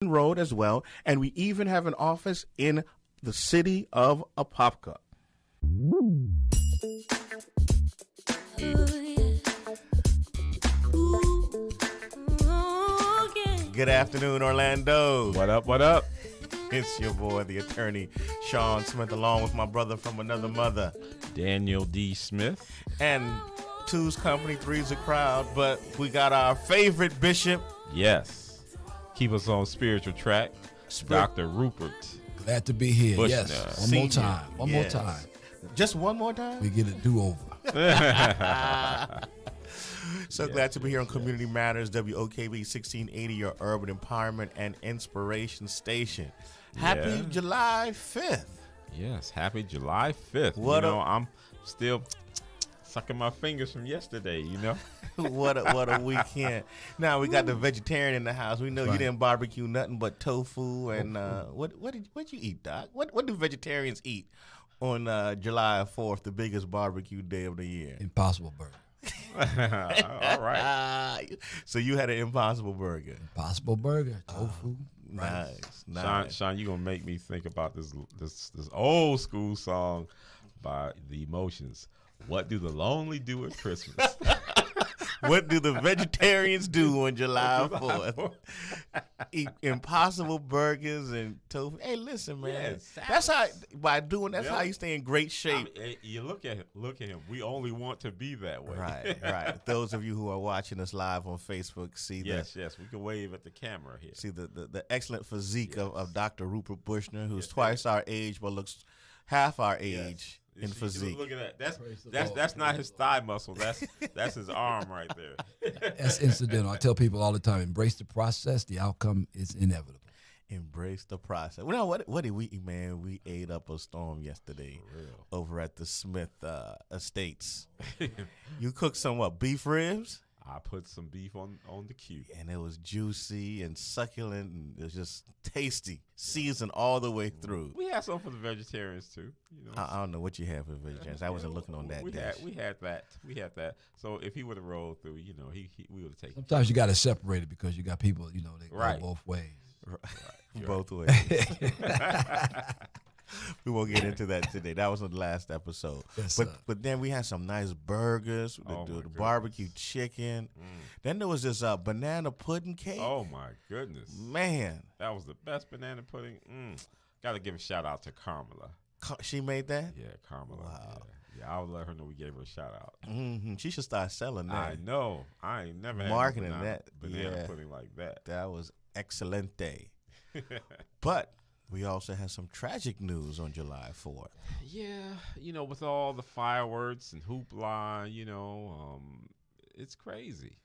Road as well, and we even have an office in the city of Apopka. Good afternoon, Orlando. What up, what up? It's your boy, the attorney, Sean Smith, along with my brother from another mother, Daniel D. Smith. And two's company, three's a crowd, but we got our favorite bishop. Yes. Keep us on spiritual track, Dr. Rupert. Glad to be here. Bushner. Yes. One Senior. more time. One more time. Just one more time? We get a do-over. So glad to be here on Community Matters, WOKB 1680, your urban empowerment and inspiration station. Happy July 5th. Yes, happy July 5th. I'm still sucking my fingers from yesterday, What a weekend. Now we got the vegetarian in the house. We know you didn't barbecue nothing but tofu and what did you eat, Doc? What do vegetarians eat on July 4th, the biggest barbecue day of the year? Impossible Burger. All right. So you had an Impossible Burger. Impossible Burger, tofu. Nice. Sean, you're gonna make me think about this old school song by The Emotions. What do the lonely do at Christmas? What do the vegetarians do on July 4th? Eat Impossible Burgers and tofu. Hey, listen, man. That's how how you stay in great shape. I mean, you look at him. We only want to be that way. Right. Those of you who are watching us live on Facebook see Yes. We can wave at the camera here. See the excellent physique of Dr. Rupert Bushner, who's twice our age but looks half our age. In physique. Look at that. That's not his thigh muscle. That's his arm right there. That's incidental. I tell people all the time, embrace the process. The outcome is inevitable. Embrace the process. Well, what did we eat, man? We ate up a storm yesterday over at the Smith Estates. You cooked some beef ribs? I put some beef on the cube. And it was juicy and succulent, and it was just tasty, seasoned all the way through. We had some for the vegetarians too. I don't know what you have for vegetarians. I wasn't looking on that dish. We had that. So if he would have rolled through, we would have taken. Sometimes you got to separate it because you got people, they go both ways. Right. Both ways. We won't get into that today. That was the last episode. Yes, but then we had some nice burgers, the barbecue chicken. Then there was this banana pudding cake. Oh my goodness, man, that was the best banana pudding. Got to give a shout out to Carmela. She made that? Yeah, Carmela. Wow. Yeah, I would let her know we gave her a shout out. Mm-hmm. She should start selling that. I know. I ain't never had marketing banana pudding like that. That was excelente. But we also had some tragic news on July 4th. Yeah, with all the fireworks and hoopla, it's crazy.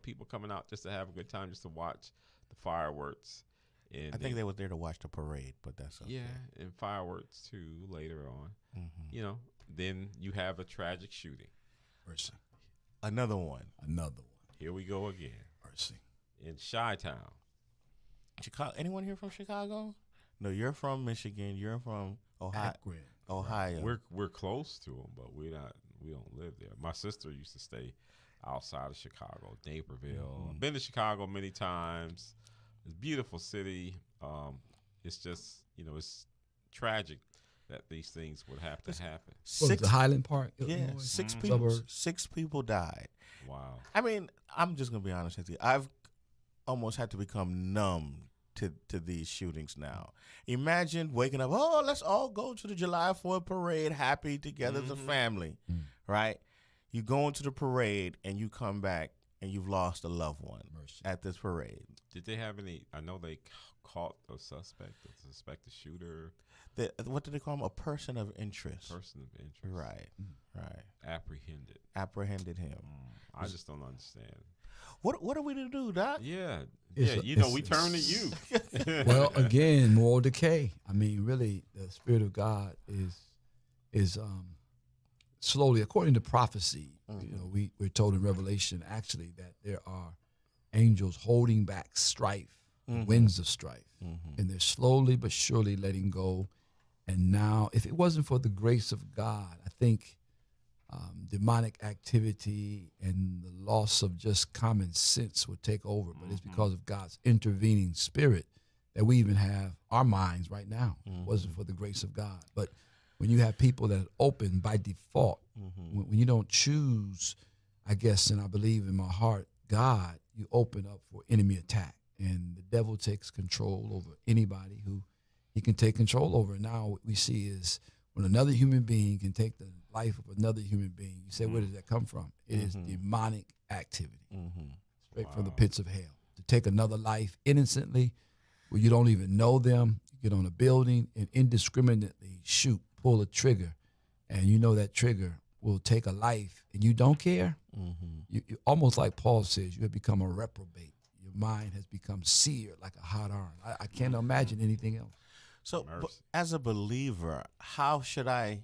People coming out just to have a good time, just to watch the fireworks. And I think they were there to watch the parade, but that's okay. Yeah, and fireworks too later on. Mm-hmm. Then you have a tragic shooting. Mercy. Another one. Here we go again. Mercy. In Chi-Town. Chicago. Anyone here from Chicago? No, you're from Michigan. You're from Ohio. We're close to them, but we don't live there. My sister used to stay outside of Chicago, Naperville. I've been to Chicago many times. It's a beautiful city. It's just it's tragic that these things would have to happen. The Highland Park? Yeah, Suburbs. 6 people died. Wow. I mean, I'm just gonna be honest with you. I've almost had to become numb to these shootings now. Imagine waking up, let's all go to the July 4th parade, happy together as a family, right? You go into the parade and you come back and you've lost a loved one at this parade. Did they have any? I know they caught the suspect, the shooter. What do they call him? A person of interest. Person of interest. Right. Apprehended him. I just don't understand. What are we to do, Doc? Yeah. We turn to you. Well, again, moral decay. I mean, really, the Spirit of God is slowly, according to prophecy. We're told in Revelation actually that there are angels holding back strife, winds of strife, and they're slowly but surely letting go. And now, if it wasn't for the grace of God, I think demonic activity and the loss of just common sense would take over. But it's because of God's intervening spirit that we even have our minds right now. It Mm-hmm. wasn't for the grace of God. But when you have people that are open by default, Mm-hmm. when you don't choose, I guess, and I believe in my heart, God, you open up for enemy attack. And the devil takes control over anybody who he can take control over. Now what we see is when another human being can take the life of another human being, you say, where does that come from? It is demonic activity, Mm-hmm. straight from the pits of hell. To take another life innocently, where you don't even know them, you get on a building and indiscriminately shoot, pull a trigger, and you know that trigger will take a life, and you don't care. Mm-hmm. You almost like Paul says, you have become a reprobate. Your mind has become seared like a hot iron. I can't imagine anything else. So, Mercy. as a believer, how should I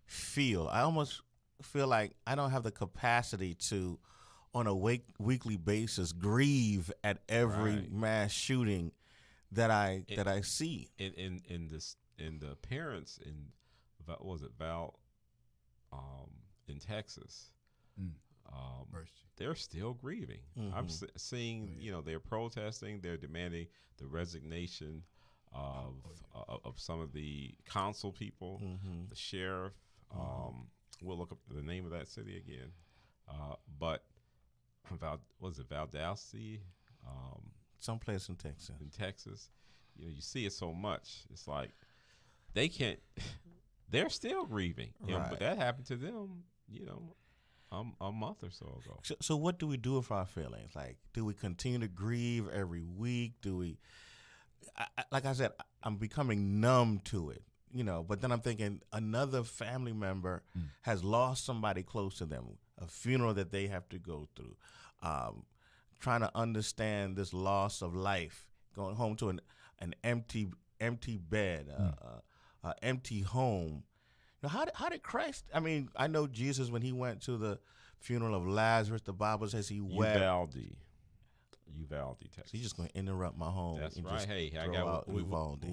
feel? I almost feel like I don't have the capacity to, on a weekly basis, grieve at every Right. mass shooting that I see. In the parents in what was it Val in Texas, Mm. um, Mercy. they're still grieving. I'm Mhm. seeing, they're protesting, they're demanding the resignation of some of the council people, Mm-hmm. the sheriff. We'll look up the name of that city again, but was it Valdosta Someplace in Texas. in Texas? You see it so much. It's like they can't. They're still grieving, Right. but that happened to them. A month or so ago. So what do we do with our feelings? Like, do we continue to grieve every week? Do we, like I said, I'm becoming numb to it, but then I'm thinking another family member has lost somebody close to them, a funeral that they have to go through, trying to understand this loss of life, going home to an empty bed, empty home. Now, how did Christ? I mean, I know Jesus when he went to the funeral of Lazarus. The Bible says he wept. Uvalde, Texas. So you're just going to interrupt my home. That's and right. just Hey, I throw got out we Uvalde.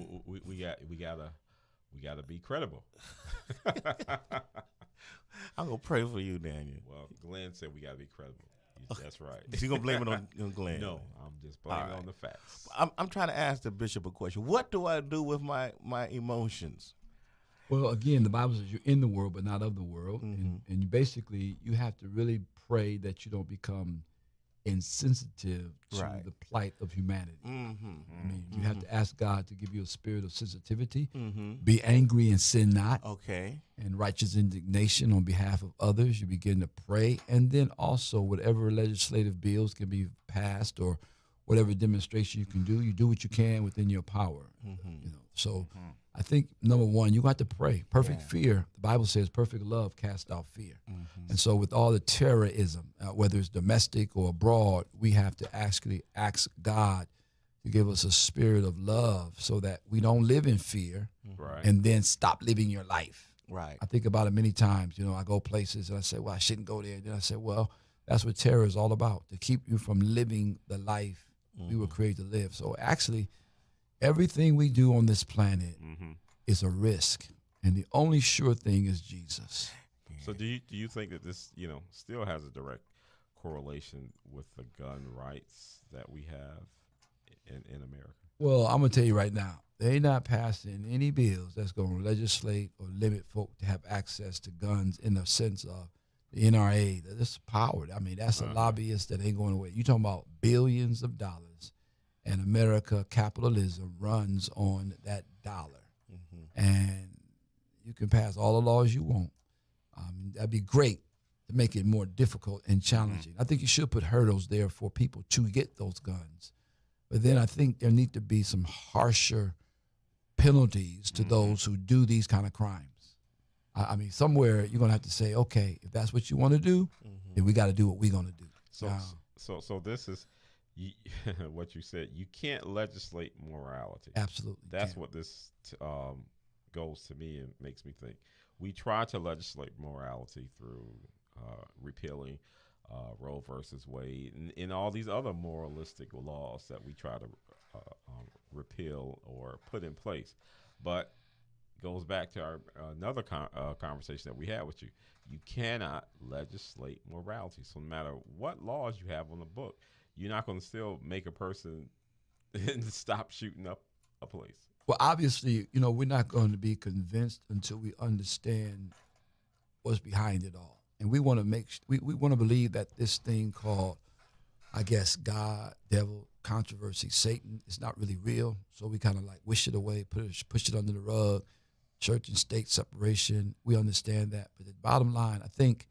gotta be credible. I'm gonna pray for you, Daniel. Well, Glenn said we gotta be credible. That's right. You gonna blame it on Glenn? No, I'm just blaming All right. on the facts. I'm trying to ask the bishop a question. What do I do with my emotions? Well, again, the Bible says you're in the world, but not of the world. And you basically, you have to really pray that you don't become insensitive to Right. the plight of humanity. Mm-hmm. I mean, you have to ask God to give you a spirit of sensitivity, Mm-hmm. be angry and sin not, Okay. and righteous indignation on behalf of others. You begin to pray. And then also, whatever legislative bills can be passed or whatever demonstration you can do, you do what you can within your power. So I think, number one, you got to pray. Perfect fear, the Bible says, perfect love casts out fear. And so with all the terrorism, whether it's domestic or abroad, we have to actually ask God to give us a spirit of love so that we don't live in fear Right. and then stop living your life. Right. I think about it many times. I go places and I say, well, I shouldn't go there. And then I say, well, that's what terror is all about, to keep you from living the life we were created to live. So actually, everything we do on this planet is a risk. And the only sure thing is Jesus. So do you think that this still has a direct correlation with the gun rights that we have in America? Well, I'm going to tell you right now, they're not passing any bills that's going to legislate or limit folk to have access to guns in the sense of the NRA. That's power. I mean, that's a lobbyist that ain't going away. You're talking about billions of dollars, and America, capitalism, runs on that dollar. And you can pass all the laws you want. That'd be great to make it more difficult and challenging. I think you should put hurdles there for people to get those guns. But then I think there need to be some harsher penalties to those who do these kind of crimes. I mean, somewhere you're going to have to say, okay, if that's what you want to do, then we got to do what we're going to do. So so this is what you said. You can't legislate morality. Absolutely. That's can't. what this goes to me and makes me think. We try to legislate morality through repealing Roe versus Wade and all these other moralistic laws that we try to repeal or put in place. But goes back to our another conversation that we had with you. You cannot legislate morality. So no matter what laws you have on the book, you're not going to still make a person and stop shooting up a place. Well, obviously, we're not going to be convinced until we understand what's behind it all, and we want to we want to believe that this thing called, I guess, God, devil, controversy, Satan is not really real. So we kind of like wish it away, push it under the rug. Church and state separation. We understand that, but the bottom line, I think,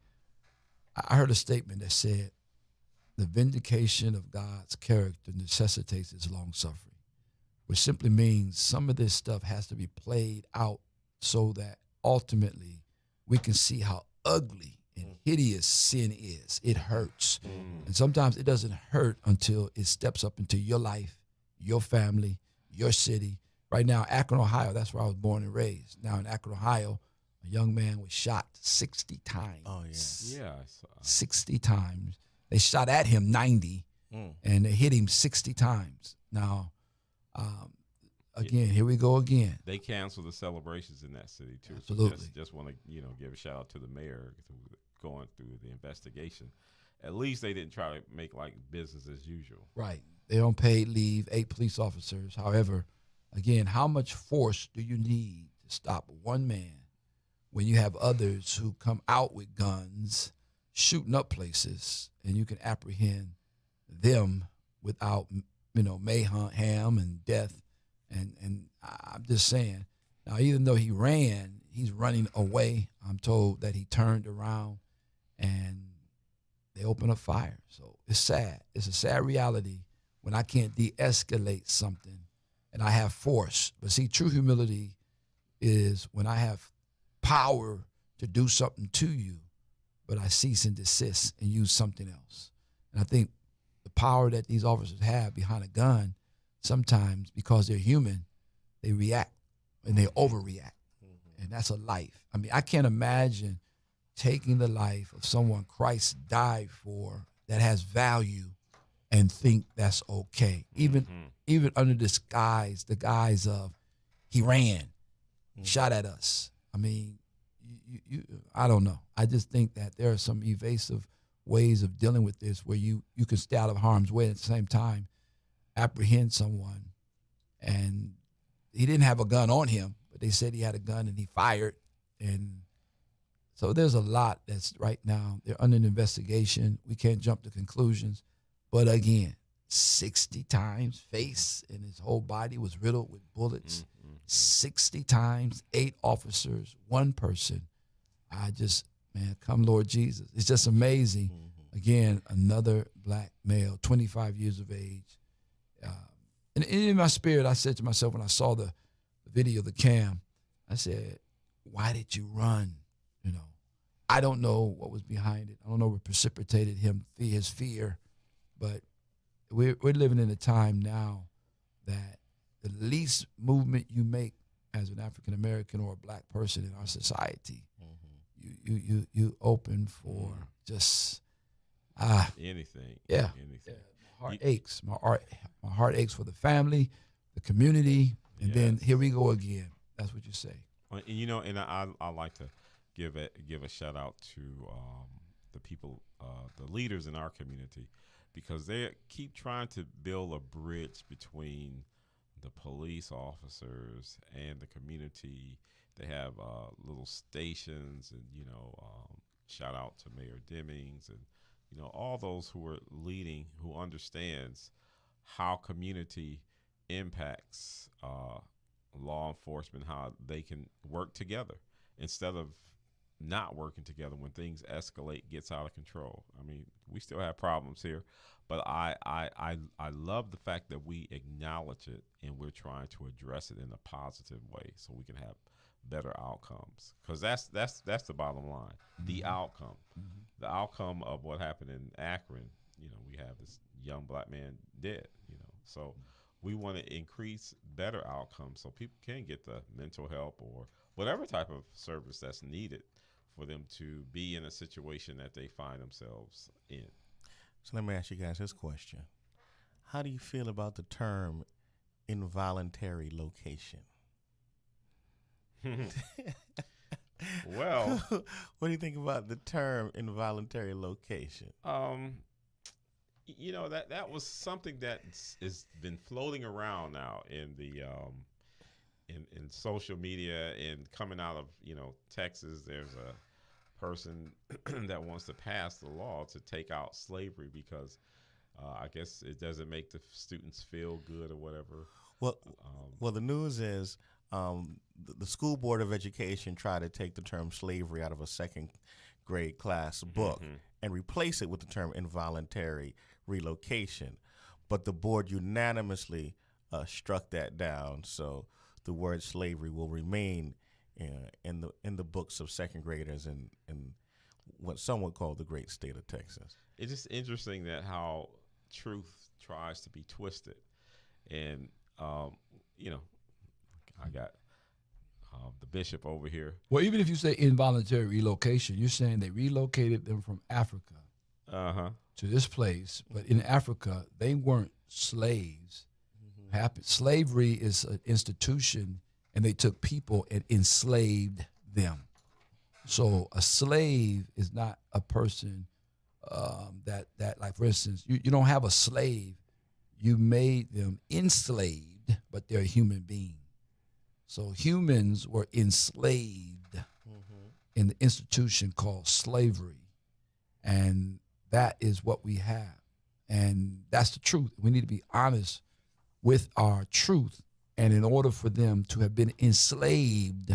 I heard a statement that said, the vindication of God's character necessitates his long suffering, which simply means some of this stuff has to be played out so that ultimately we can see how ugly and hideous sin is. It hurts. And sometimes it doesn't hurt until it steps up into your life, your family, your city. Right now, Akron, Ohio, that's where I was born and raised. Now in Akron, Ohio, a young man was shot 60 times. Oh, yeah. Yeah. 60 times. They shot at him 90, and they hit him 60 times. Now, again, here we go again. They canceled the celebrations in that city too. Absolutely. So just want to give a shout out to the mayor going through the investigation. At least they didn't try to make like business as usual. Right. They on paid leave, 8 police officers. However, again, how much force do you need to stop one man when you have others who come out with guns, shooting up places, and you can apprehend them without, mayhem and death? And I'm just saying, now, even though he ran, he's running away. I'm told that he turned around and they opened up fire. So it's sad. It's a sad reality when I can't de-escalate something and I have force. But see, true humility is when I have power to do something to you, but I cease and desist and use something else. And I think the power that these officers have behind a gun, sometimes because they're human, they react and they overreact. And that's a life. I mean, I can't imagine taking the life of someone Christ died for that has value and think that's okay. Even under the guise of he ran, shot at us. I mean, I don't know. I just think that there are some evasive ways of dealing with this where you can stay out of harm's way and at the same time apprehend someone. And he didn't have a gun on him, but they said he had a gun and he fired. And so there's a lot that's right now, they're under an investigation. We can't jump to conclusions. But again, 60 times face and his whole body was riddled with bullets. 60 times, 8 officers, 1 person. Come Lord Jesus. It's just amazing. Again, another black male, 25 years of age. And in my spirit, I said to myself when I saw the video, the cam, I said, why did you run? I don't know what was behind it. I don't know what precipitated his fear, but we're living in a time now that the least movement you make as an African American or a black person in our society, you open for just anything. Yeah. Anything. My heart aches. My heart aches for the family, the community, and then here we go again. That's what you say. And I like to give a shout out to the people, the leaders in our community, because they keep trying to build a bridge between the police officers and the community. They have little stations, and shout out to Mayor Demings and all those who are leading, who understands how community impacts law enforcement, how they can work together instead of not working together when things escalate, gets out of control. I mean, we still have problems here, but I love the fact that we acknowledge it and we're trying to address it in a positive way so we can have better outcomes, because that's the bottom line. The outcome of what happened in Akron. We have this young black man dead. So we want to increase better outcomes so people can get the mental help or whatever type of service that's needed for them to be in a situation that they find themselves in. So let me ask you guys this question. How do you feel about the term involuntary location? Well, what do you think about the term involuntary location? You know, that was something that is been floating around now in the in social media and coming out of, you know, Texas. There's a person that wants to pass the law to take out slavery because I guess it doesn't make the students feel good or whatever. Well, well, the news is the School Board of Education tried to take the term slavery out of a second grade class book and replace it with the term involuntary relocation, but the board unanimously struck that down. So the word slavery will remain in the books of second graders in what some would call the great state of Texas. It's just interesting that how truth tries to be twisted, and you know, I got the bishop over here. Well, even if you say involuntary relocation, you're saying they relocated them from Africa to this place, but in Africa they weren't slaves. Slavery is an institution, and they took people and enslaved them. So a slave is not a person that like, for instance, you don't have a slave. You made them enslaved, but they're a human being. So humans were enslaved in the institution called slavery. And that is what we have. And that's the truth. We need to be honest with our truth. And in order for them to have been enslaved,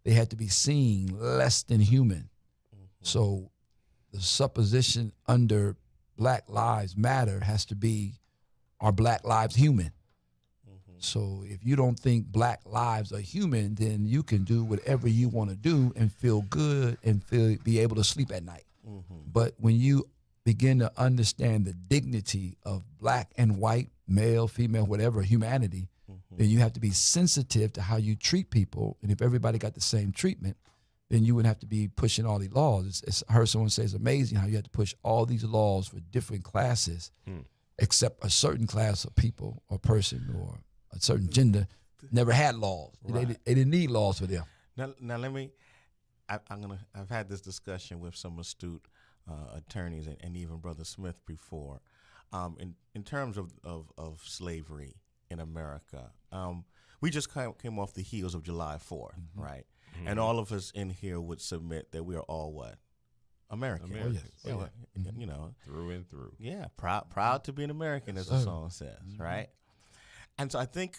they had to be seen less than human. So the supposition under Black Lives Matter has to be, are Black lives human? So if you don't think Black lives are human, then you can do whatever you want to do and feel good and be able to sleep at night. But when you begin to understand the dignity of Black and white, male, female, whatever, humanity, then you have to be sensitive to how you treat people. And if everybody got the same treatment, then you wouldn't have to be pushing all these laws. I heard someone say it's amazing how you have to push all these laws for different classes, except a certain class of people or person or a certain gender never had laws. Right. They didn't need laws for them. Now let me. I've had this discussion with some astute attorneys and even Brother Smith before, in terms of slavery in America. We just came off the heels of July 4th, right? And all of us in here would submit that we are all what? Americans. Americans. You know, Through and through. yeah, proud to be an American, as the song says, right? And so I think,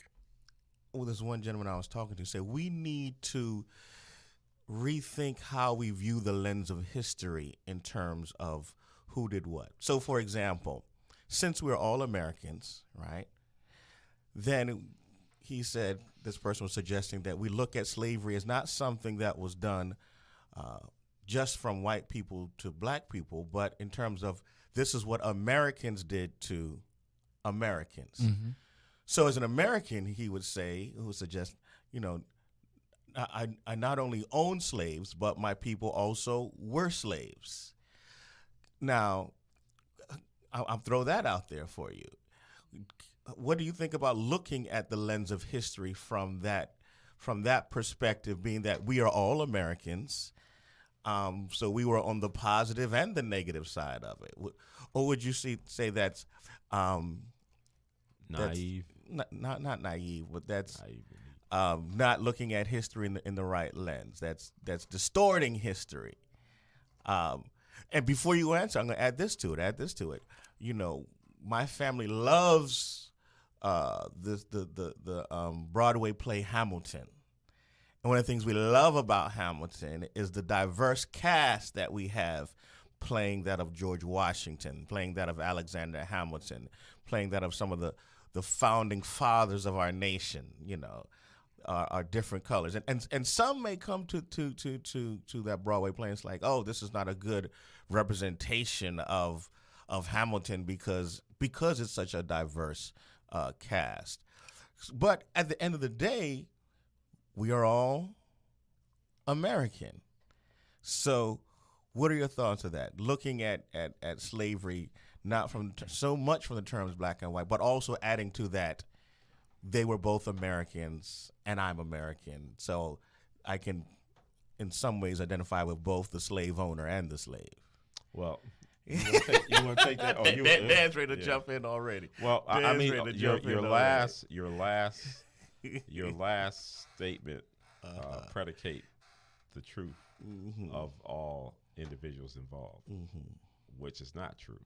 well, there's one gentleman I was talking to said we need to rethink how we view the lens of history in terms of who did what. So, for example, since we're all Americans, right, then he said, this person was suggesting that we look at slavery as not something that was done just from white people to Black people, but in terms of this is what Americans did to Americans. So as an American, he would say, who would suggest, you know, I not only own slaves, but my people also were slaves. Now, I'll throw that out there for you. What do you think about looking at the lens of history from that perspective, being that we are all Americans? So we were on the positive and the negative side of it. Or would you say that's Naive. Not naive, but that's Naive. not looking at history in the right lens. That's distorting history. And before you answer, I'm going to add this to it. You know, my family loves the Broadway play Hamilton. And one of the things we love about Hamilton is the diverse cast that we have playing that of George Washington, playing that of Alexander Hamilton, playing that of some of the founding fathers of our nation, you know, are different colors. And some may come to that Broadway play and it's like, oh, this is not a good representation of Hamilton because it's such a diverse cast. But at the end of the day, we are all American. So what are your thoughts of that? Looking at slavery, not from so much from the terms Black and white, but also adding to that, they were both Americans and I'm American. So I can, in some ways, identify with both the slave owner and the slave. Well, You want to take that? Oh, Dan's ready to yeah. jump in already. Well, I Dan's mean, ready to your jump in your last statement predicate the truth of all individuals involved, which is not true.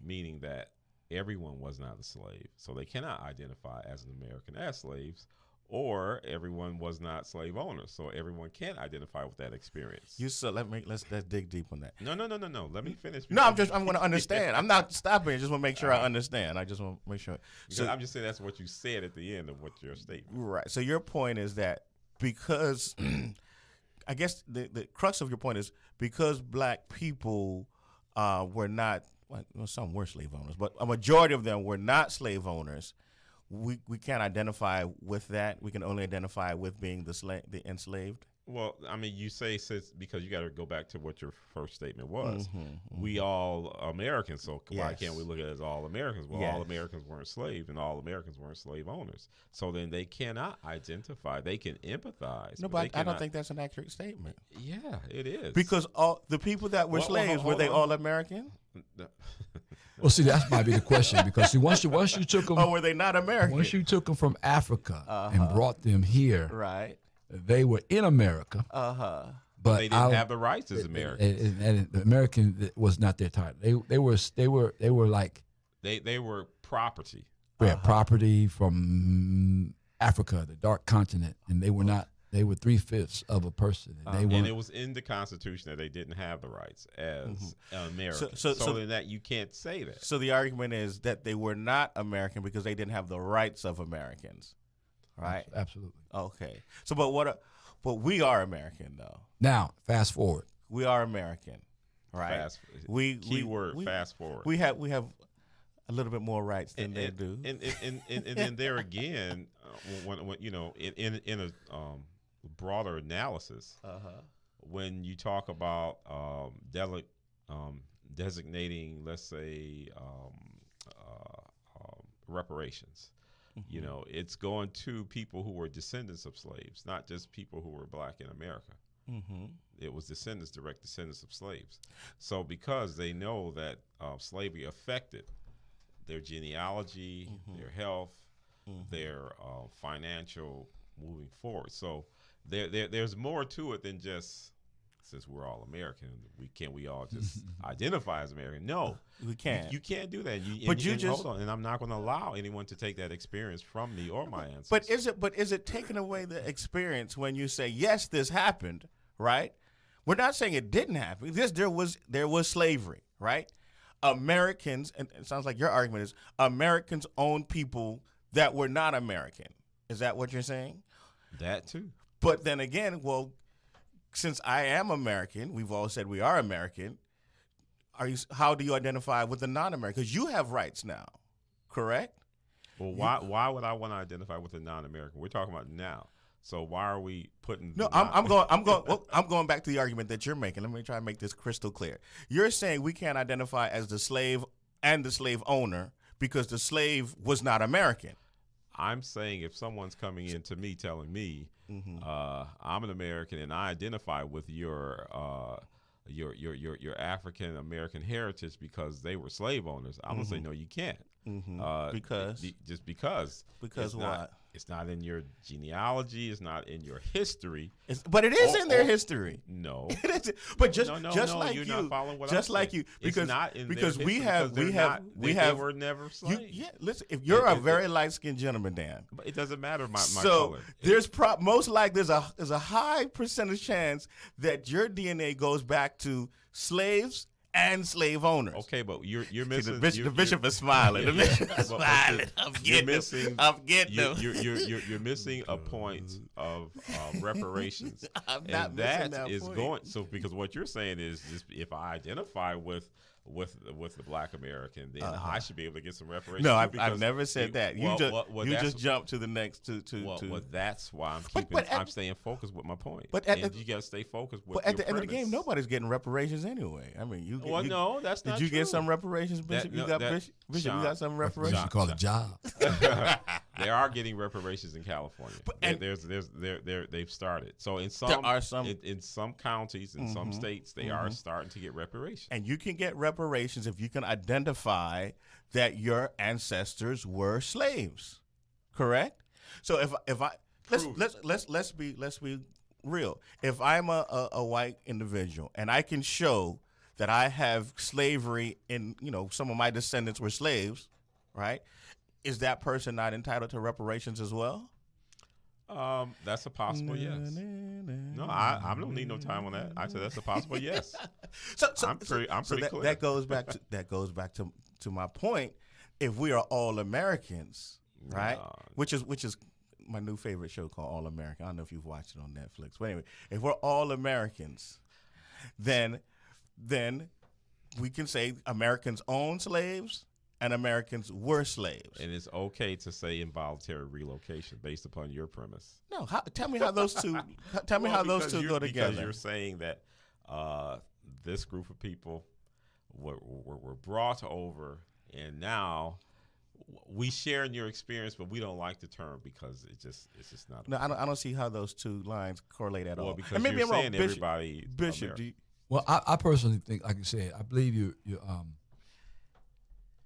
Meaning that everyone was not a slave, so they cannot identify as an American as slaves, or everyone was not slave owners, so everyone can identify with that experience. Let's dig deep on that. No. Let me finish. No, I'm going to understand. I'm not stopping. I just want to make sure I understand. I just want to make sure. So I'm just saying that's what you said at the end of what your statement. Right. So your point is that because, I guess the crux of your point is because black people were not, well, some were slave owners, but a majority of them were not slave owners. We can't identify with that. We can only identify with being the enslaved. Well, I mean, you say because you got to go back to what your first statement was. We all Americans, so why can't we look at it as all Americans? Well, all Americans weren't slaves, and all Americans weren't slave owners. So then they cannot identify. They can empathize. No, but I don't think that's an accurate statement. Yeah, it is. Because all the people that were slaves, were they all American? Well, see, that might be the question, because see, once you took them, or were they not American? once you took them from Africa and brought them here, right, they were in America. But they didn't have the rights as Americans. And the American was not their title. They were like they were property. they had property from Africa, the dark continent, and they were not. They were 3/5 of a person, and and it was in the Constitution that they didn't have the rights as Americans. So then that you can't say that. So the argument is that they were not American because they didn't have the rights of Americans, right? Absolutely. Okay. So, but we are American though. Now, fast forward. We are American, right? Fast forward. We have a little bit more rights than they do. And then there again, when you know, in a broader analysis, when you talk about designating, let's say, reparations, you know, it's going to people who were descendants of slaves, not just people who were black in America. It was direct descendants of slaves. So because they know that slavery affected their genealogy, their health, their financial moving forward. So there's more to it than just, since we're all American, we all just identify as American? No, we can't. You can't do that. Hold on, and I'm not going to allow anyone to take that experience from me or my ancestors. But is it taking away the experience when you say yes, this happened, right? We're not saying it didn't happen. There was slavery, right? Americans, and it sounds like your argument is Americans owned people that were not American. Is that what you're saying? That too. But then again, well, since I am American, we've all said we are American. How do you identify with the non-American? Because you have rights now, correct? Well, why would I want to identify with a non-American? We're talking about now. So why are we putting? No, I'm going back to the argument that you're making. Let me try and make this crystal clear. You're saying we can't identify as the slave and the slave owner because the slave was not American. I'm saying if someone's coming in to me telling me I'm an American and I identify with your African American heritage because they were slave owners, I'm gonna say no, you can't. Because what? It's not in your genealogy. It's not in your history. But it is in their history. No, it is. But just like you're you, not following what just I'm like saying. you, because it's not in because their we have they were never slaves. Listen, if you're a very light skinned gentleman, Dan, but it doesn't matter my so color. There's most likely there's a high percentage chance that your DNA goes back to slaves and slave owners. Okay, but you're missing. The bishop is smiling. The bishop is smiling. I'm getting them. You're missing a point of reparations. I'm not missing that is point. going. So because what you're saying is, just if I identify with the black American, then I should be able to get some reparations. No, I've never said that. You just jumped to the next Well, that's why I'm staying focused with my point. But you got to stay focused with. But at the end of the game, nobody's getting reparations anyway. I mean, no, that's not. Did you true. get some reparations, Bishop? You got Bishop. You got some reparations. You call it a job. They are getting reparations in California. They've started. So in some, are some- in some counties, in some states, they are starting to get reparations. And you can get reparations if you can identify that your ancestors were slaves. Correct? So if I let's be real. If I'm a white individual and I can show that I have slavery in, some of my descendants were slaves, right? Is that person not entitled to reparations as well? That's a possible yes. No, I don't need no time on that. I said that's a possible yes. So I'm pretty clear. That goes back to my point. If we are all Americans, right? Which is my new favorite show called All American. I don't know if you've watched it on Netflix, but anyway, if we're all Americans, then we can say Americans own slaves and Americans were slaves. And it's okay to say involuntary relocation based upon your premise. No, tell me how those two. How those two go together. Because you're saying that this group of people were brought over, and now we share in your experience, but we don't like the term because it's just not. No, I don't see how those two lines correlate at all. Because and maybe you're I'm wrong. saying everybody. Bishop, do you, Well, I personally think, like you said, I believe you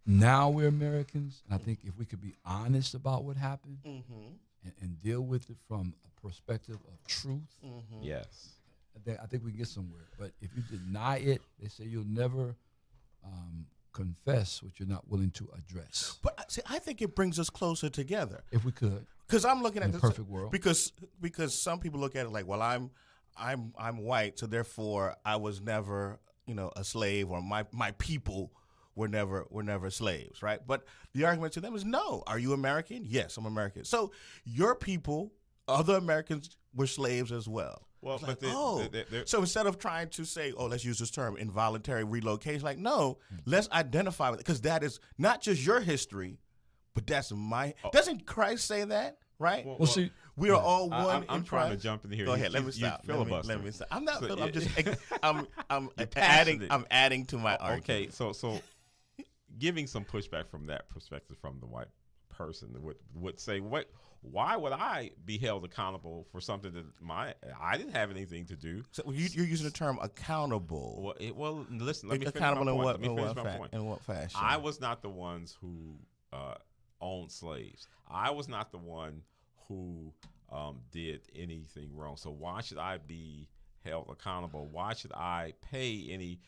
now we're Americans, and I think if we could be honest about what happened and deal with it from a perspective of truth, Yes. I think we can get somewhere. But if you deny it, they say you'll never confess what you're not willing to address. But see, I think it brings us closer together. If we could, Because I'm looking at in a this perfect world. Because some people look at it like, well, I'm white, so therefore I was never, a slave, or my people were never slaves, right? But the argument to them is no. Are you American? Yes, I'm American. So your people, other Americans, were slaves as well. Well, It's but like, so instead of trying to say, let's use this term, involuntary relocation, like, no, let's identify with it, because that is not just your history, but that's my. Doesn't Christ say that, right? Well, see, we are all one. I'm in trying Christ. to jump in here. Go ahead. Let me You stop. filibuster. Let me stop. I'm not. So, I'm just. I'm adding. passionate. I'm adding to my argument. Okay, so giving some pushback from that perspective from the white person would say, why would I be held accountable for something that I didn't have anything to do? So you're using the term accountable. Well, listen. Let me finish accountable my in point. what? Let me finish my point. In what fashion? I was not the ones who owned slaves. I was not the one who did anything wrong. So why should I be held accountable? Why should I pay any?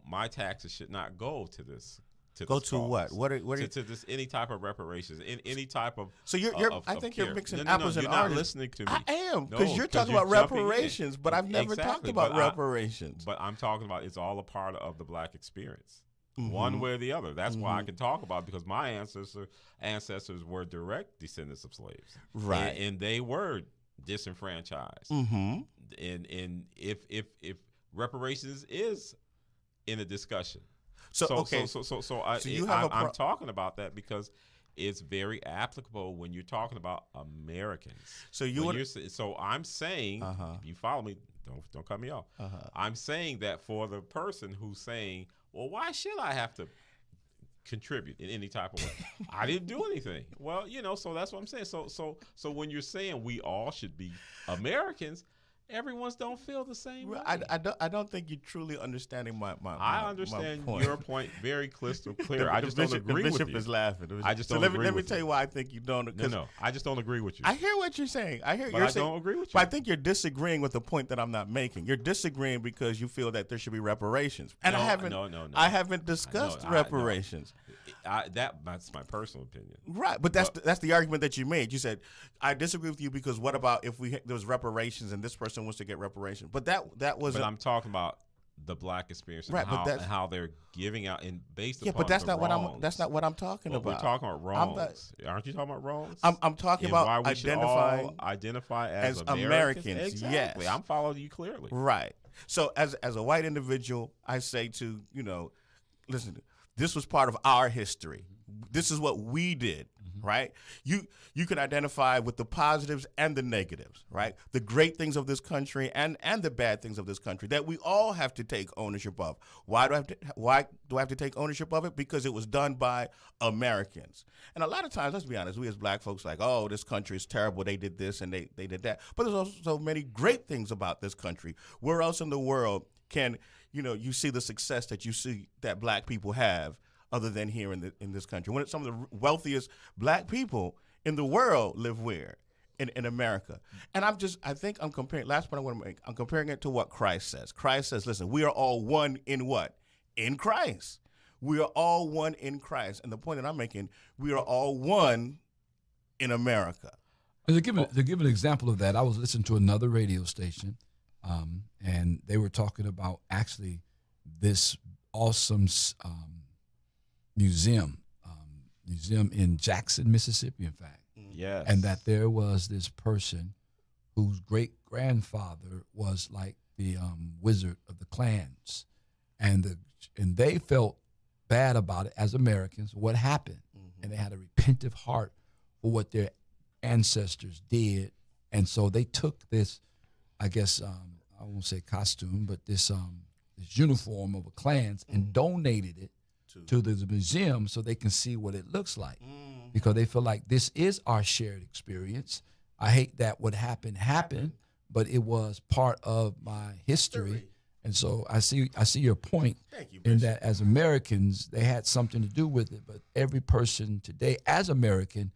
My taxes should not go to this. Go to what? What are to this any type of reparations, in any type of. So you're I think you're mixing No, apples and you're not oranges. listening to me. I am, No, because you're talking about jumping in. reparations, but I've never talked Exactly, about but reparations. But I'm talking about it's all a part of the black experience, one way or the other. That's why I can talk about it, because my ancestors were direct descendants of slaves, Right. And they were disenfranchised. Mm-hmm. And if reparations is in a discussion. So okay. I'm talking about that because it's very applicable when you're talking about Americans. So so I'm saying, if you follow me, don't cut me off. I'm saying that for the person who's saying, well, why should I have to contribute in any type of way? I didn't do anything. Well, so that's what I'm saying. So when you're saying we all should be Americans, everyone's don't feel the same way. I don't think you're truly understanding my I understand point. your point very crystal clear. I just don't agree with you. The bishop is laughing. I just don't let agree me with tell you why I think you don't. No, I just don't agree with you. I hear what you're saying. I don't agree with you. But I think you're disagreeing with the point that I'm not making. You're disagreeing because you feel that there should be reparations, and I haven't discussed reparations. That's my personal opinion. Right, but that's the argument that you made. You said I disagree with you because what about if there was reparations and this person wants to get reparations? But that was. But I'm talking about the black experience, and, right, and how they're giving out and based upon but that's not wrongs. that's not what I'm talking about. We're talking about wrongs. Aren't you talking about wrongs? I'm talking about why we identifying should all identify as Americans. Exactly. Yes, I'm following you clearly. Right. So as a white individual, I say to listen, this was part of our history. This is what we did. right? You can identify with the positives and the negatives, right? The great things of this country and the bad things of this country that we all have to take ownership of. Why do I have to take ownership of it? Because it was done by Americans. And a lot of times, let's be honest, we as black folks like, oh, this country is terrible. They did this and they did that. But there's also so many great things about this country. Where else in the world can you see the success that you see that black people have other than here in this country? When some of the wealthiest black people in the world live where? In America. And I think I'm comparing, last point I want to make, I'm comparing it to what Christ says. Christ says, listen, we are all one in what? In Christ. We are all one in Christ. And the point that I'm making, we are all one in America. And to give an example of that, I was listening to another radio station, and they were talking about actually this awesome museum in Jackson, Mississippi, in fact. Yes. And that there was this person whose great-grandfather was like the wizard of the clans. And they felt bad about it as Americans, what happened. Mm-hmm. And they had a repentant heart for what their ancestors did. And so they took this, I guess, I won't say costume, but this uniform of a clans and donated it to the museum so they can see what it looks like. Because they feel like this is our shared experience. I hate that what happened, but it was part of my history. And so I see your point. Thank you, in that as Americans, they had something to do with it, but every person today as American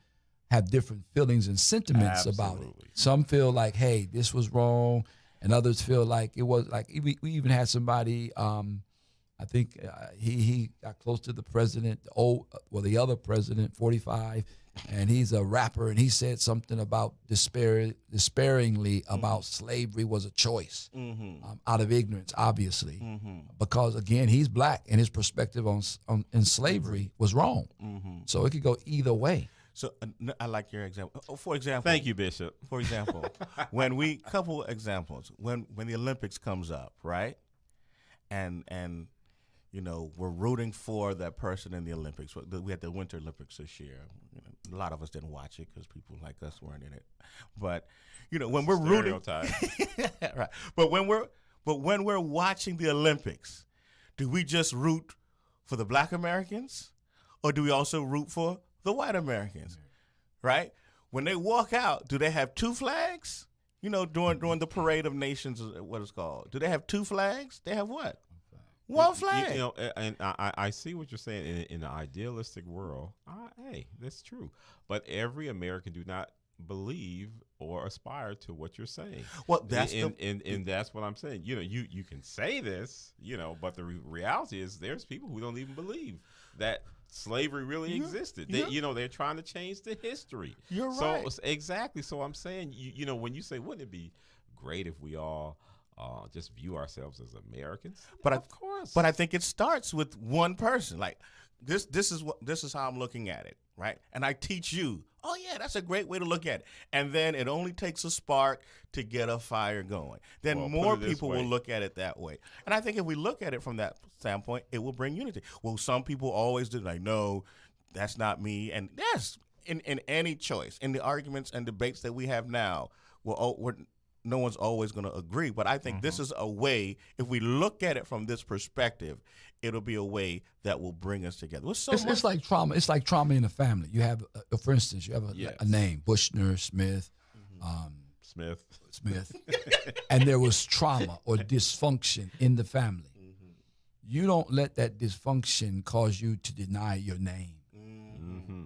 have different feelings and sentiments about it. Some feel like, hey, this was wrong, and others feel like it was like, we even had somebody, I think he got close to the president, the other president, 45, and he's a rapper, and he said something about despairingly about slavery was a choice out of ignorance, obviously, because again he's black and his perspective on slavery was wrong. So it could go either way. So I like your example. For example, thank you, Bishop. For example, couple examples when the Olympics comes up, right, and we're rooting for that person in the Olympics. We had the Winter Olympics this year. A lot of us didn't watch it because people like us weren't in it. But when we're rooting, right? But when we're watching the Olympics, do we just root for the Black Americans, or do we also root for the white Americans? Right? When they walk out, do they have two flags? During the Parade of Nations, what it's called. Do they have two flags? They have what? One flag. And I see what you're saying. In an idealistic world, hey, that's true. But every American do not believe or aspire to what you're saying. Well, that's and that's what I'm saying. You can say this, but the reality is there's people who don't even believe that slavery really existed. They're trying to change the history. You're right. So exactly. So I'm saying, when you say, wouldn't it be great if we all just view ourselves as Americans? But of course. But I think it starts with one person. Like this is how I'm looking at it, right? And I teach you, oh yeah, that's a great way to look at it. And then it only takes a spark to get a fire going. Then more people will look at it that way. And I think if we look at it from that standpoint, it will bring unity. Well, some people always do like, no, that's not me. And yes, in any choice, in the arguments and debates that we have now, no one's always going to agree, but I think this is a way, if we look at it from this perspective, it'll be a way that will bring us together. It's like trauma. It's like trauma in the family. You have, for instance, you have a name, Bushner, Smith, Smith, and there was trauma or dysfunction in the family. You don't let that dysfunction cause you to deny your name.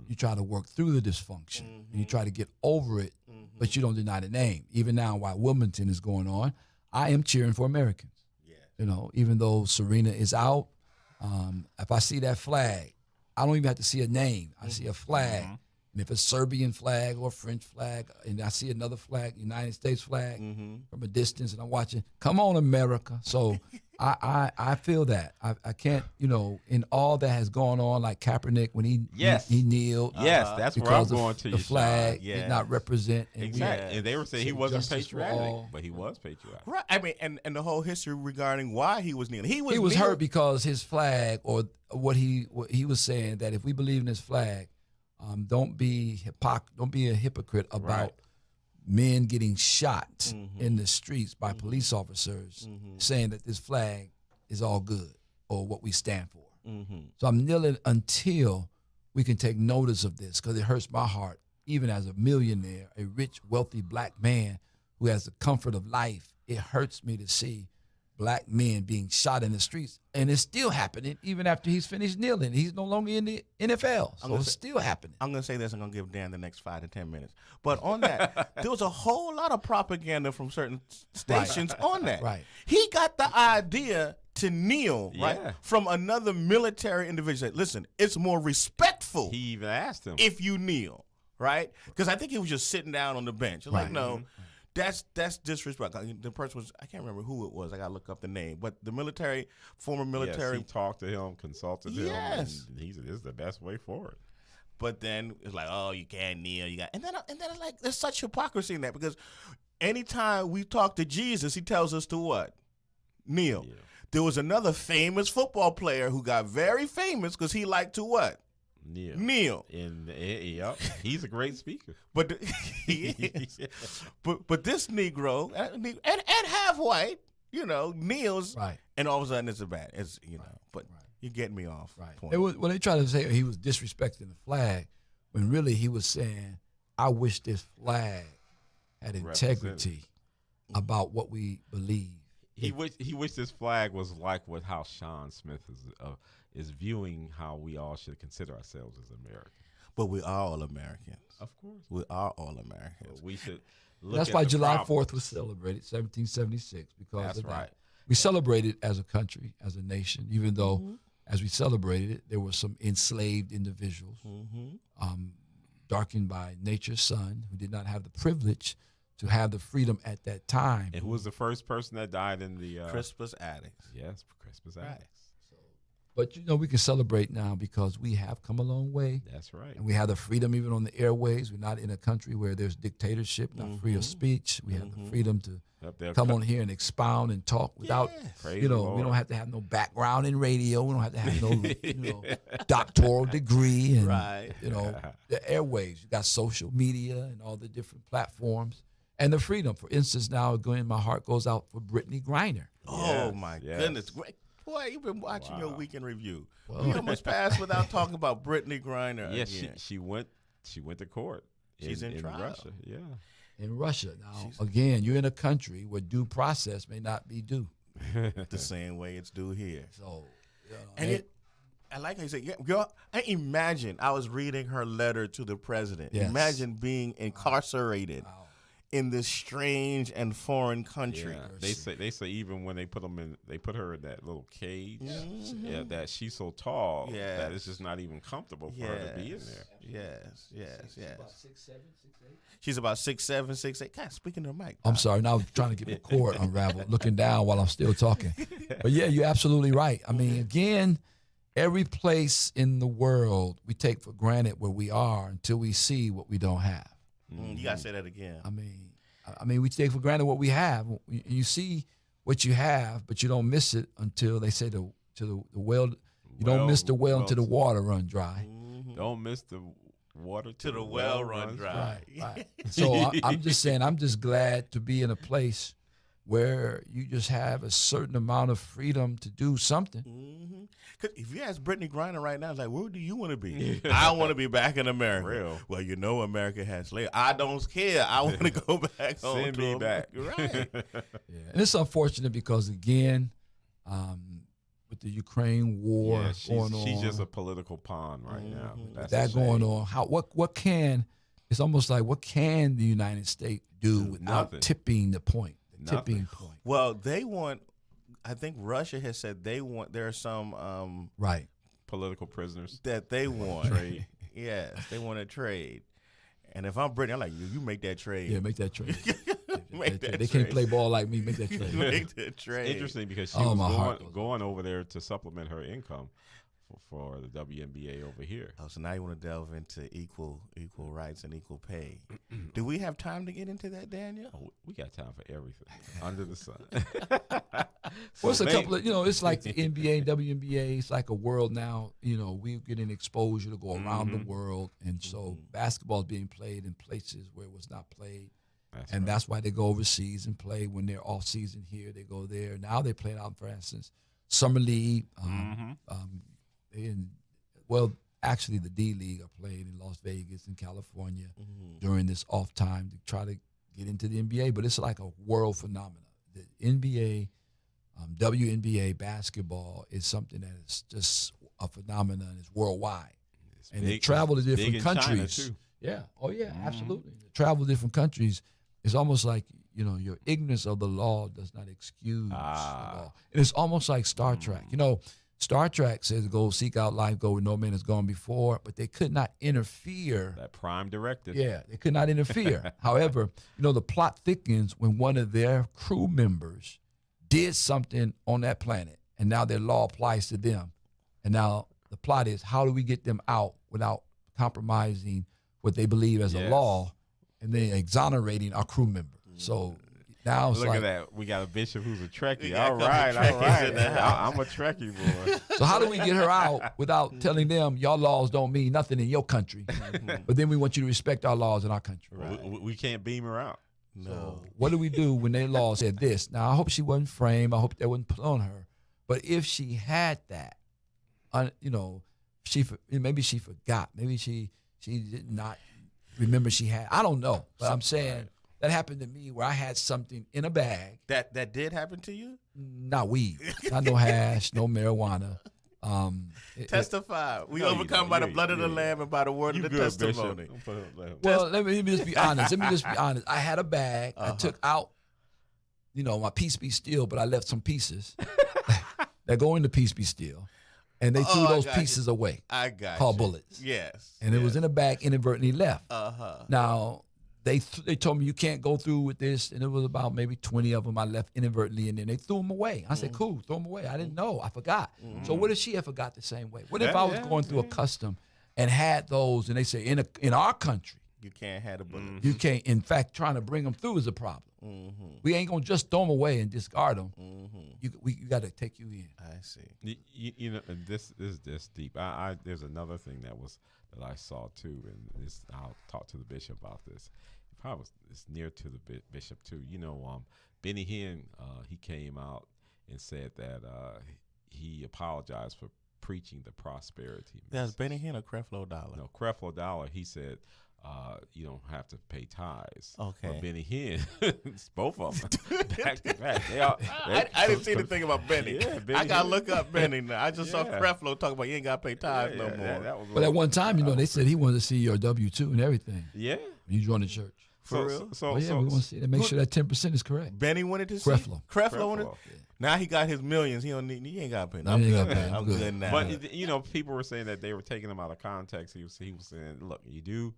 You try to work through the dysfunction, and you try to get over it, but you don't deny the name. Even now, while Wimbledon is going on, I am cheering for Americans. Even though Serena is out, if I see that flag, I don't even have to see a name. I see a flag. And if it's Serbian flag or French flag, and I see another flag, United States flag, from a distance, and I'm watching, come on, America. So I feel that. I can't, in all that has gone on, like Kaepernick, when he kneeled. Yes, that's where I'm going to. The flag did not represent. Exactly. And they were saying he wasn't patriotic, but he was patriotic. Right. I mean, and the whole history regarding why he was kneeling. He was hurt because his flag, or what he was saying, that if we believe in his flag, Don't be a hypocrite about Right. men getting shot Mm-hmm. in the streets by police officers saying that this flag is all good or what we stand for. Mm-hmm. So I'm kneeling until we can take notice of this, because it hurts my heart, even as a millionaire, a rich, wealthy black man who has the comfort of life. It hurts me to see black men being shot in the streets, and it's still happening even after he's finished kneeling. He's no longer in the NFL, so it's still happening. I'm going to say this. I'm going to give Dan the next 5 to 10 minutes. But on that, there was a whole lot of propaganda from certain stations on that. Right. He got the idea to kneel, right, Yeah. from another military individual. Listen, it's more respectful He even asked him. if you kneel, right? Because I think he was just sitting down on the bench. Like, Right. no, that's disrespect. The person was, I can't remember who it was. I got to look up the name. But the former Yes, military. he talked to him, consulted him. Yes. And he said, this is the best way forward. But then it's like, oh, you can't kneel. And then it's like, there's such hypocrisy in that, because anytime we talk to Jesus, he tells us to what? Kneel. Yeah. There was another famous football player who got very famous because he liked to what? Yeah. Kneel. And yep, he's a great speaker. But he is. But this Negro and half white, kneels, Right. and all of a sudden it's bad. It's but you're getting me off. Right. Point. When they try to say he was disrespecting the flag, when really he was saying, I wish this flag had integrity about what we believe. He wished this flag was like how Sean Smith is viewing how we all should consider ourselves as Americans. But we are all Americans. Of course. We are all Americans. We should look That's at why the July problem. 4th was celebrated, 1776, because That's of that. right. We celebrated as a country, as a nation, even though Mm-hmm. as we celebrated it, there were some enslaved individuals, Mm-hmm. darkened by nature's son, who did not have the privilege to have the freedom at that time. And who was the first person that died in the Crispus Attucks. Yes, Crispus Attucks. But we can celebrate now because we have come a long way. That's right. And we have the freedom even on the airways. We're not in a country where there's dictatorship, not free of speech. We have the freedom to Up there, come on here and expound and talk without, Yes. Praise we the don't Lord. have to have no background in radio. We don't have to have no, doctoral degree and, Right. the airways. You got social media and all the different platforms and the freedom. For instance, now my heart goes out for Brittany Griner. Oh Yes, my yes. goodness, great boy! You've been watching your Wow. weekend review. Well- We almost passed without talking about Brittany Griner. Yeah, again. she went to court. She's in trial. Russia. Yeah. In Russia. Now, again, you're in a country where due process may not be due. the same way it's due here. So, And I like how you say, yeah, girl. I imagine I was reading her letter to the president. Yes. Imagine being incarcerated in this strange and foreign country. Yeah. They say even when they put her in that little cage, yeah, that she's so tall Yes. that it's just not even comfortable for her to be in there. Yes. about 6'7", 6'8". She's about 6'7", 6'8". God, speaking to the mic. I'm sorry. Now I'm trying to get the cord unraveled, looking down while I'm still talking. But yeah, you're absolutely right. I mean, again, every place in the world we take for granted where we are until we see what we don't have. You gotta say that again. I mean, we take for granted what we have. You see what you have, but you don't miss it until they say to the well. You don't miss the well until the water run dry. Don't miss the water To the well run dry. Right. So I'm just saying, I'm just glad to be in a place where you just have a certain amount of freedom to do something. Because if you ask Brittany Griner right now, it's like, where do you want to be? I want to be back in America. Real. Well, America has slavery. I don't care. I want to go back home. Send to me back. America. Right. Yeah. And it's unfortunate because, again, with the Ukraine war Yeah, going on, she's just a political pawn right now. That's that a going shame. on. It's almost like, what can the United States do without Nothing. tipping the point? The Nothing. tipping point. Well, they want. I think Russia has said they want. There are some Right. Political prisoners. that they want. Trade. Yes, they want to trade. And if I'm Brittany, I'm like, you make that trade. Yeah, make that trade. Make that They can't trade. play ball like me. Make that trade. Make that trade. Interesting because she Oh, my heart was goes going over there to supplement her income for the WNBA over here. Oh, so now you want to delve into equal rights and equal pay. Do we have time to get into that, Daniel? Oh, we got time for everything under the sun. Well, it's a couple of, it's like the NBA, WNBA. It's like a world now. We're getting exposure to go around the world, and so basketball is being played in places where it was not played. That's why they go overseas and play when they're off season here. They go there. Now they're playing out, for instance, Summer League. Actually, the D League are playing in Las Vegas in California during this off time to try to get into the NBA. But it's like a world phenomenon. The NBA, WNBA basketball is something that is just a phenomenon. It's worldwide. And they travel to different countries. Yeah. Oh, yeah, absolutely. They travel to different countries. It's almost like, your ignorance of the law does not excuse the law. And it's almost like Star Trek. Star Trek says go seek out life, go where no man has gone before, but they could not interfere. That prime directive. Yeah, they could not interfere. However, the plot thickens when one of their crew members did something on that planet, and now their law applies to them. And now the plot is, how do we get them out without compromising what they believe as a law, and then exonerating our crew member? So now it's look like, at that. We got a bishop who's a Trekkie. got All a couple right. Trekkies in the house. I'm a Trekkie boy. so how do we get her out without telling them your laws don't mean nothing in your country, but then we want you to respect our laws in our country? Right. We can't beam her out. No. So what do we do when their law said this? Now, I hope she wasn't framed. I hope that wasn't put on her. But if she had that, maybe she forgot. Maybe she did not remember she had. I don't know. But I'm saying that happened to me where I had something in a bag. That did happen to you? Not weed. Not no hash, no marijuana. Testify. We No, you overcome don't. by the You- blood of the yeah. Lamb and by the word You of the good, testimony. Bishop. Don't put it like- Well, let me just be honest. I had a bag. I took out, my Peace Be Still, but I left some pieces that go into Peace Be Still, and they threw I those got you. pieces away, I got called you. bullets. Yes. And it was in a bag, inadvertently left. Uh-huh. Now, they told me you can't go through with this, and it was about maybe 20 of them I left inadvertently, and then they threw them away. I said, cool, throw them away. I didn't know. I forgot. So what if she had forgot the same way? What if I was going through a custom and had those, and they say, in our country, You can't have a bullet. you can't. In fact, trying to bring them through is a problem. We ain't going to just throw them away and discard them. You got to take you in. I see. And this is this deep. There's another thing that I saw too, and I'll talk to the bishop about this. It's near to the bishop too. Benny Hinn, he came out and said that he apologized for preaching the prosperity. That's Benny Hinn or Creflo Dollar? No, Creflo Dollar. He said you don't have to pay tithes. Okay. But Benny Hinn, it's both of them back to back. I didn't see anything about Benny. Yeah, Benny I got to Hinn. look up Benny now. I just saw Yeah. Creflo talk about you ain't got to pay tithes no more. That was But at one time, they said he wanted to see your W-2 and everything yeah. when you joined the church. For real? So, Oh, yeah, we want to see that. Make sure that 10% is correct. Benny wanted to see Creflo. Creflo wanted. Creflo. Now he got his millions. He ain't got to pay. No, I'm he ain't good. gotta pay. now. I'm I'm good. good now. But people were saying that they were taking him out of context. He was saying, look, you do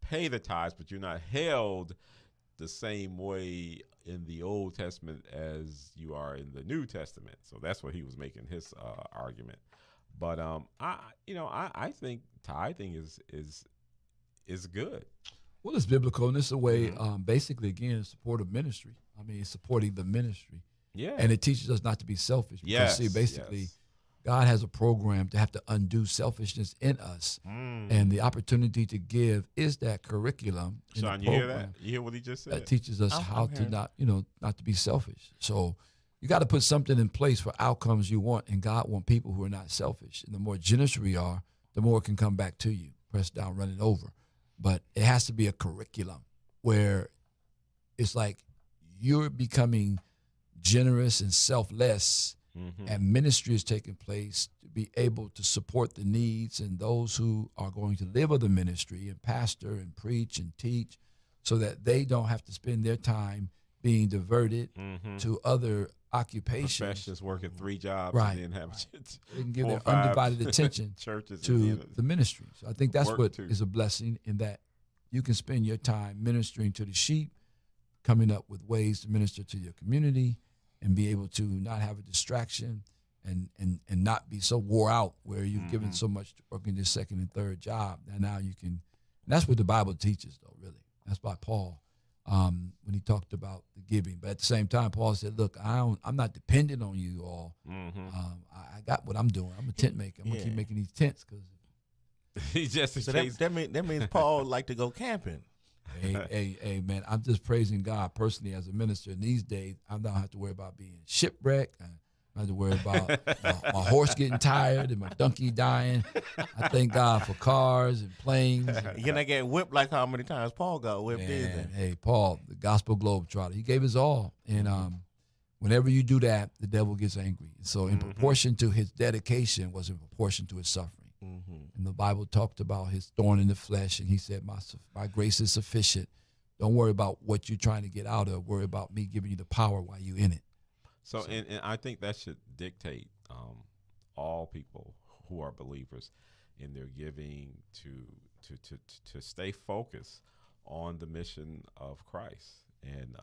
pay the tithes, but you're not held the same way in the Old Testament as you are in the New Testament. So that's what he was making his argument. But I think tithing is good. Well, it's biblical, and it's a way, basically, again, support of ministry. I mean, it's supporting the ministry. Yeah. And it teaches us not to be selfish. Because, Yes, see, basically, yes. God has a program to have to undo selfishness in us. And the opportunity to give is that curriculum in Sean, the you hear program that? You hear what he just said? that teaches us I'm how to hearing. not to be selfish. So you got to put something in place for outcomes you want, and God wants people who are not selfish. And the more generous we are, the more it can come back to you, pressed down, running over. But it has to be a curriculum where it's like you're becoming generous and selfless, and ministry is taking place to be able to support the needs and those who are going to live of the ministry and pastor and preach and teach, so that they don't have to spend their time being diverted to other occupations. Professionals working 3 jobs Right. and then have They can give 4 their or 5 undivided attention churches at to the end of the ministry. So I think that's Work what too. is a blessing, in that you can spend your time ministering to the sheep, coming up with ways to minister to your community, and be able to not have a distraction and not be so wore out where you've given so much to working your second and third job. And now you can, and that's what the Bible teaches, though, really. That's by Paul when he talked about the giving. But at the same time, Paul said, look, I'm not dependent on you all. I got what I'm doing. I'm a tent maker. I'm going to keep making these tents because He just in So case. that means Paul like to go camping. hey, man, I'm just praising God personally as a minister. In these days, I don't have to worry about being shipwrecked. I don't have to worry about my horse getting tired and my donkey dying. I thank God for cars and planes. You're not getting whipped like how many times Paul got whipped, is Man, hey, Paul, the gospel globetrotter, he gave his all. And whenever you do that, the devil gets angry. So in proportion to his dedication was in proportion to his suffering. And the Bible talked about his thorn in the flesh, and he said, my grace is sufficient. Don't worry about what you're trying to get out of. Worry about me giving you the power while you're in it. So, and I think that should dictate all people who are believers in their giving to stay focused on the mission of Christ. And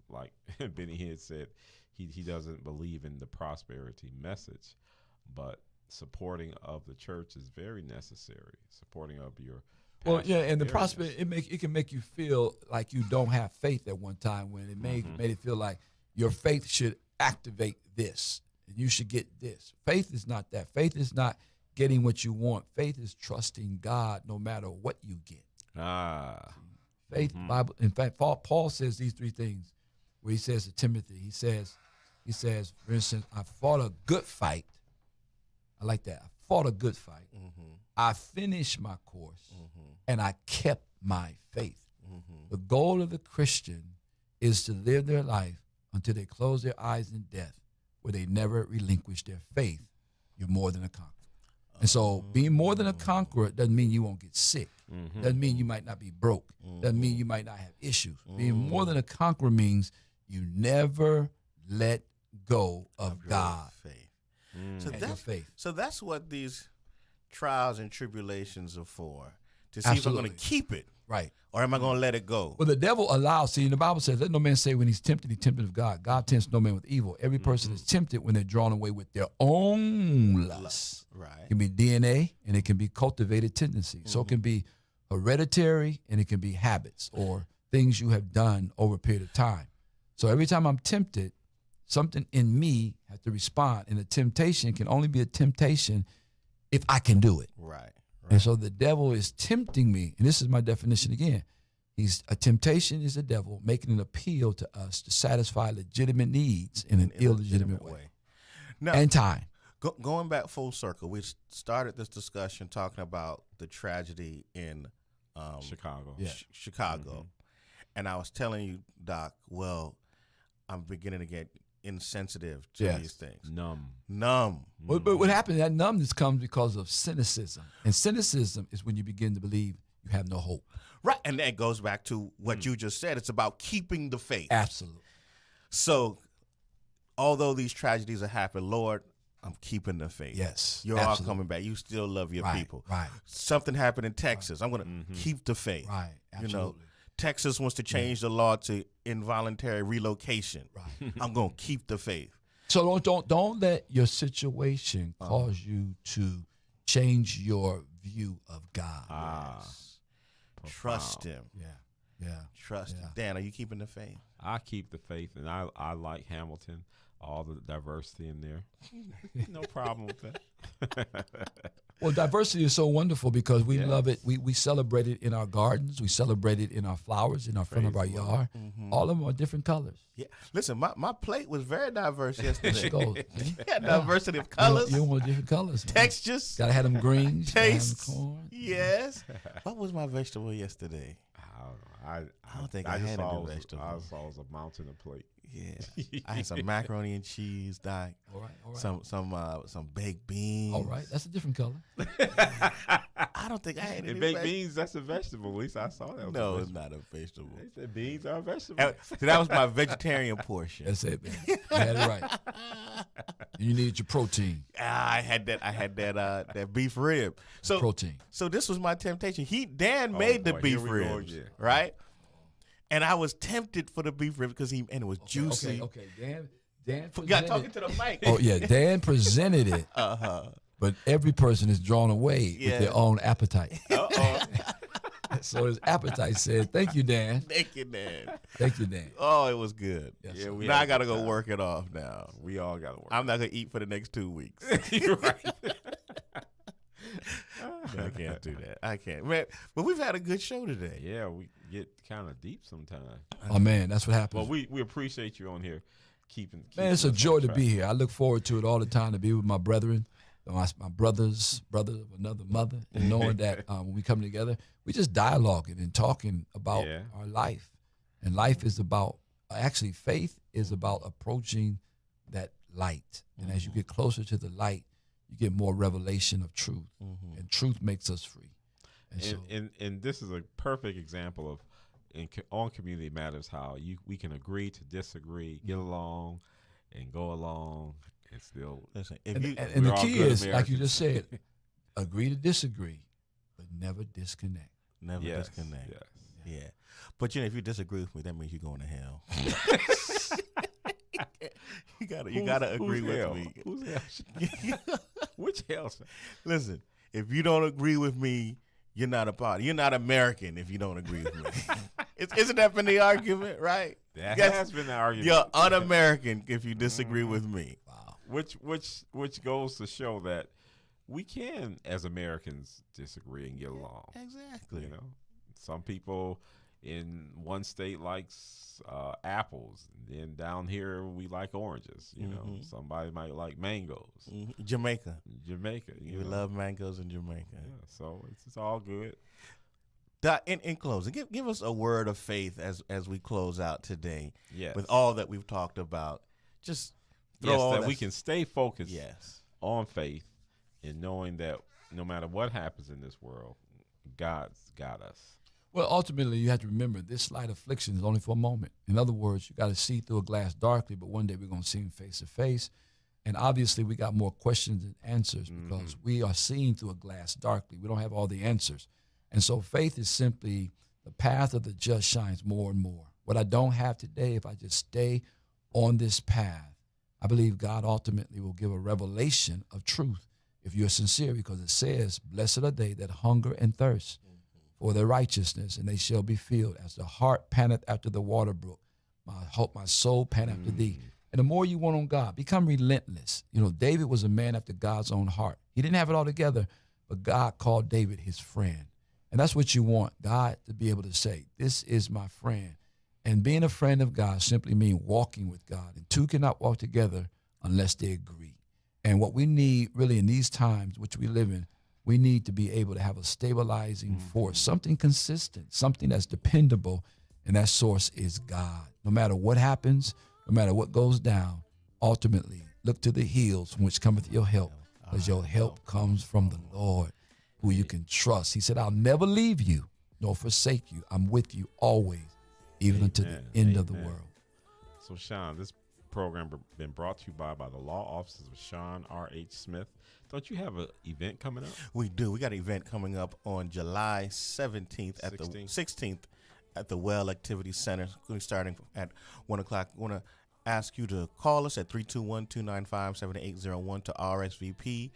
like Benny had said, he doesn't believe in the prosperity message, but supporting of the church is very necessary. Supporting of your and the prosperity it can make you feel like you don't have faith at one time when it made it feel like your faith should activate this and you should get this. Faith is not that. Faith is not getting what you want. Faith is trusting God no matter what you get. Faith, Bible. In fact, Paul says these three things where he says to Timothy, he says, for instance, I fought a good fight. I like that. I fought a good fight. I finished my course, and I kept my faith. The goal of the Christian is to live their life until they close their eyes in death, where they never relinquish their faith. You're more than a conqueror. And so being more than a conqueror doesn't mean you won't get sick. Doesn't mean you might not be broke. Doesn't mean you might not have issues. Being more than a conqueror means you never let go of God. Faith. Faith. So that's what these trials and tribulations are for, to see if I'm going to keep it, right, or am I going to let it go? Well, the devil allows. See, the Bible says, "Let no man say when he's tempted, he tempted of God. God tempts no man with evil." Every person is tempted when they're drawn away with their own lust. Right. It can be DNA and it can be cultivated tendencies. So it can be hereditary and it can be habits or things you have done over a period of time. So every time I'm tempted, something in me has to respond. And a temptation can only be a temptation if I can do it. Right. And so the devil is tempting me. And this is my definition again. A temptation is a devil making an appeal to us to satisfy legitimate needs in an illegitimate way. Now, and time. Going back full circle, we started this discussion talking about the tragedy in Chicago. Chicago. And I was telling you, Doc, well, I'm beginning to get insensitive to these things. Numb. But what happens, that numbness comes because of cynicism. And cynicism is when you begin to believe you have no hope. Right. And that goes back to what you just said. It's about keeping the faith. Absolutely. So although these tragedies are happening, Lord, I'm keeping the faith. Yes. You're all coming back. You still love your people. Right. Something happened in Texas. I'm going to keep the faith. Right. Absolutely. Texas wants to change the law to involuntary relocation. Right. I'm going to keep the faith. So don't let your situation cause you to change your view of God. Trust him. Yeah. Trust him. Dan, are you keeping the faith? I keep the faith, and I like Hamilton, all the diversity in there. No problem with that. Well, diversity is so wonderful because we love it. We celebrate it in our gardens. We celebrate it in our flowers in our front of our yard. All of them are different colors. Yeah. Listen, my plate was very diverse yesterday. Goes. Yeah, diversity of colors, You want different colors. textures, Gotta have them greens. gotta have them tastes. corn. Yes. What was my vegetable yesterday? I don't think I had any vegetables. I saw it was a mountain of plate. Yeah. I had some macaroni and cheese, Doc. All right. Some baked beans. All right. That's a different color. I don't think I had any And baked beans, that's a vegetable. At least I saw that. No, it's not a vegetable. They said beans are a vegetable. So that was my vegetarian portion. That's it, man. You had it right. You needed your protein. I had that beef rib. So Protein. So this was my temptation. Dan made the boy, beef here we go ribs, again. right? And I was tempted for the beef ribs because it was juicy. Okay. Dan, Dan Forgot presented- talking to the mic. Oh yeah, Dan presented it, but every person is drawn away Yeah. with their own appetite. Uh-oh. So his appetite said, "Thank you, Dan. Thank you, Dan. Thank you, Dan." Oh, it was good. Yes, Yeah, sir. we Now had I a gotta good go time. work it off now. We all got to work. I'm not gonna eat for the next 2 weeks. You're right. I can't do that. I can't. Man, but we've had a good show today. Yeah, we get kind of deep sometimes. Oh man, that's what happens. Well, we appreciate you on here, keeping Man, it's a us on joy to track. be here. I look forward to it all the time, to be with my brethren, my brother of another mother, and knowing that when we come together, we just dialoguing and talking about Yeah. our life. And life is about, actually, faith is about approaching that light. And as you get closer to the light, you get more revelation of truth. And truth makes us free. And so, And this is a perfect example of on Community Matters how we can agree to disagree, get along, and go along, and still. Listen, if and, you and, and the we're all key good is, like you Americans. just said, agree to disagree, but never disconnect. never Yes, disconnect. yes. Yeah. But if you disagree with me, that means you're going to hell. you gotta agree Who's hell? with me. Who's hell? Which hell? Listen, if you don't agree with me, you're not a part. You're not American if you don't agree with me. Isn't that been the argument, right? That Yes. has been the argument. You're un-American if you disagree with me. Wow. Which goes to show that we can, as Americans, disagree and get along. Exactly. You know, some people in one state likes apples, and then down here we like oranges. You know, somebody might like mangoes. Jamaica. Jamaica, You know. love mangoes in Jamaica. Yeah, so it's all good. In closing, give us a word of faith as we close out today. Yes, With all that we've talked about, just throw yes, all that we can stay focused. Yes. On faith, and knowing that no matter what happens in this world, God's got us. Well, ultimately, you have to remember this slight affliction is only for a moment. In other words, you got to see through a glass darkly, but one day we're going to see him face to face. And obviously, we got more questions than answers because we are seeing through a glass darkly. We don't have all the answers. And so faith is simply the path of the just shines more and more. What I don't have today, if I just stay on this path, I believe God ultimately will give a revelation of truth if you're sincere, because it says, blessed are they that hunger and thirst for their righteousness, and they shall be filled. As the heart panteth after the water brook, my soul pant after thee. And the more you want on God, become relentless. You know, David was a man after God's own heart. He didn't have it all together, but God called David his friend. And that's what you want, God to be able to say, this is my friend. And being a friend of God simply means walking with God. And two cannot walk together unless they agree. And what we need really in these times which we live in, we need to be able to have a stabilizing force, something consistent, something that's dependable, and that source is God. No matter what happens, no matter what goes down, ultimately look to the hills from which cometh your help, because your help comes from the Lord, who you can trust. He said, I'll never leave you nor forsake you. I'm with you always, even unto the Amen. end of the Amen. world. So, Sean, this program been brought to you by the law offices of Sean R.H. Smith. Don't you have an event coming up? We do. We got an event coming up on July 17th at the 16th. 16th at the Well Activity Center. It's going to be starting at 1 o'clock. I want to ask you to call us at 321-295-7801 to RSVP.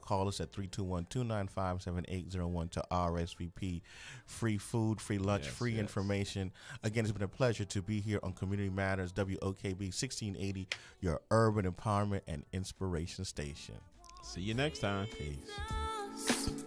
Call us at 321-295-7801 to RSVP. Free food, free lunch, Yes, free yes. information. Again, it's been a pleasure to be here on Community Matters, WOKB 1680, your urban empowerment and inspiration station. See you next time. Peace. Just